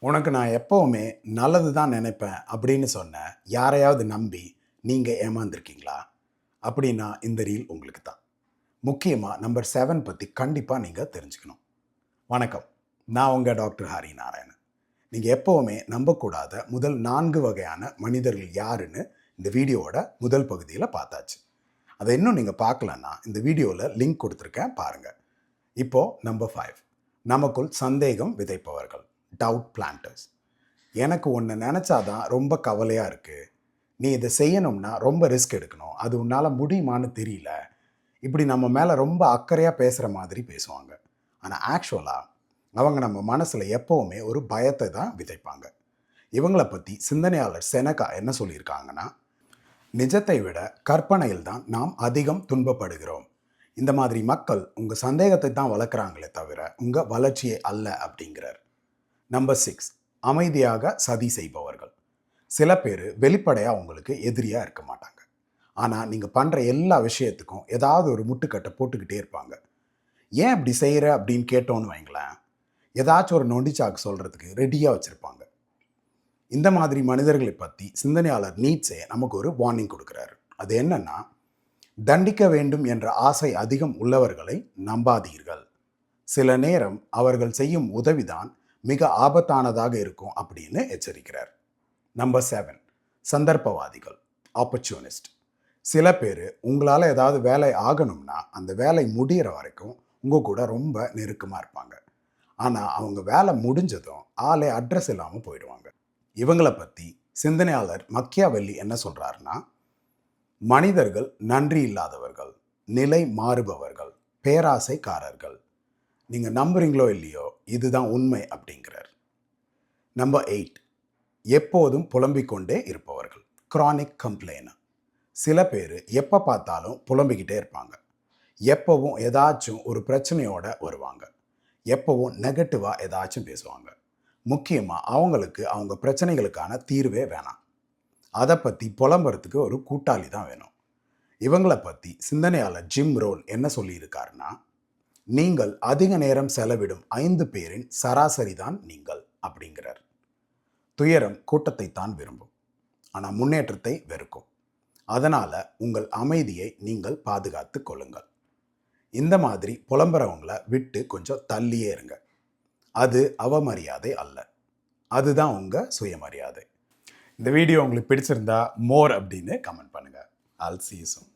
உனக்கு நான் எப்பவுமே நல்லது தான் நினைப்பேன் அப்படின்னு சொன்ன யாரையாவது நம்பி நீங்கள் ஏமாந்துருக்கீங்களா? அப்படின்னா இந்த ரீல் உங்களுக்கு தான். முக்கியமாக நம்பர் 7 பற்றி கண்டிப்பாக நீங்கள் தெரிஞ்சுக்கணும். வணக்கம், நான் உங்கள் டாக்டர் ஹரி நாராயணன். நீங்கள் எப்போவுமே நம்பக்கூடாத முதல் 4 வகையான மனிதர்கள் யாருன்னு இந்த வீடியோவோட முதல் பகுதியில் பார்த்தாச்சு. அதை இன்னும் நீங்கள் பார்க்கலன்னா இந்த வீடியோவில் லிங்க் கொடுத்துருக்கேன், பாருங்கள். இப்போது நம்பர் 5, நமக்குள் சந்தேகம் விதைப்பவர்கள், டவுட் பிளான்டர்ஸ். எனக்கு ஒன்று நினச்சாதான் ரொம்ப கவலையாக இருக்குது, நீ இதை செய்யணும்னா ரொம்ப ரிஸ்க் எடுக்கணும், அது உன்னால் முடியுமான்னு தெரியல, இப்படி நம்ம மேலே ரொம்ப அக்கறையாக பேசுகிற மாதிரி பேசுவாங்க. ஆனால் ஆக்சுவலாக அவங்க நம்ம மனசில் எப்போவுமே ஒரு பயத்தை தான் விதைப்பாங்க. இவங்களை பற்றி சிந்தனையாளர் செனகா என்ன சொல்லியிருக்காங்கன்னா, நிஜத்தை விட கற்பனையில் தான் நாம் அதிகம் துன்பப்படுகிறோம். இந்த மாதிரி மக்கள் உங்கள் சந்தேகத்தை தான் வளர்க்குறாங்களே தவிர உங்கள் வளர்ச்சியை அல்ல அப்படிங்கிறார். நம்பர் 6, அமைதியாக சதி செய்பவர்கள். சில பேர் வெளிப்படையாக உங்களுக்கு எதிரியாக இருக்க மாட்டாங்க, ஆனால் நீங்கள் பண்ணுற எல்லா விஷயத்துக்கும் ஏதாவது ஒரு முட்டுக்கட்டை போட்டுக்கிட்டே இருப்பாங்க. ஏன் இப்படி செய்கிற அப்படின்னு கேட்டோன்னு வைங்களேன், ஏதாச்சும் ஒரு நொண்டிச்சாக்கு சொல்கிறதுக்கு ரெடியாக வச்சுருப்பாங்க. இந்த மாதிரி மனிதர்களை பற்றி சிந்தனையாளர் நீட்ஸே நமக்கு ஒரு வார்னிங் கொடுக்குறாரு. அது என்னன்னா, தண்டிக்க வேண்டும் என்ற ஆசை அதிகம் உள்ளவர்களை நம்பாதீர்கள். சில நேரம் அவர்கள் செய்யும் உதவிதான் மிக ஆபத்தானதாக இருக்கும் அப்படின்னு எச்சரிக்கிறார். Number 7, சந்தர்ப்பவாதிகள், opportunist. சில பேர் உங்களால் ஏதாவது வேலை ஆகணும்னா அந்த வேலை முடிகிற வரைக்கும் உங்கள் கூட ரொம்ப நெருக்கமாக இருப்பாங்க. ஆனால் அவங்க வேலை முடிஞ்சதும் ஆளே அட்ரஸ் இல்லாமல் போயிடுவாங்க. இவங்களை பற்றி சிந்தனையாளர் மக்கியாவெல்லி என்ன சொல்கிறாருன்னா, மனிதர்கள் நன்றி இல்லாதவர்கள், நிலை மாறுபவர்கள், பேராசைக்காரர்கள். நீங்கள் நம்புறீங்களோ இல்லையோ, இதுதான் உண்மை அப்படிங்கிறார். நம்பர் 8, எப்போதும் புலம்பிக் கொண்டே இருப்பவர்கள், கிரானிக் கம்ப்ளைனர். சில பேர் எப்போ பார்த்தாலும் புலம்பிக்கிட்டே இருப்பாங்க. எப்போவும் ஏதாச்சும் ஒரு பிரச்சனையோடு வருவாங்க. எப்போவும் நெகட்டிவாக ஏதாச்சும் பேசுவாங்க. முக்கியமாக அவங்களுக்கு அவங்க பிரச்சனைகளுக்கான தீர்வே வேணாம், அதை பற்றி புலம்புறதுக்கு ஒரு கூட்டாளி தான் வேணும். இவங்களை பற்றி சிந்தனையாளர் ஜிம் ரோன் என்ன சொல்லியிருக்காருன்னா, நீங்கள் அதிக நேரம் செலவிடும் 5 பேரின் சராசரி தான் நீங்கள் அப்படிங்கிறார். துயரம் கூட்டத்தை தான் விரும்பும், ஆனால் முன்னேற்றத்தை வெறுக்கும். அதனால் உங்கள் அமைதியை நீங்கள் பாதுகாத்து கொள்ளுங்கள். இந்த மாதிரி புலம்புறவங்களை விட்டு கொஞ்சம் தள்ளியே இருங்க. அது அவமரியாதை அல்ல, அதுதான் உங்கள் சுயமரியாதை. இந்த வீடியோ உங்களுக்கு பிடிச்சிருந்தா மோர் அப்படின்னு கமெண்ட் பண்ணுங்கள். I'll see you soon.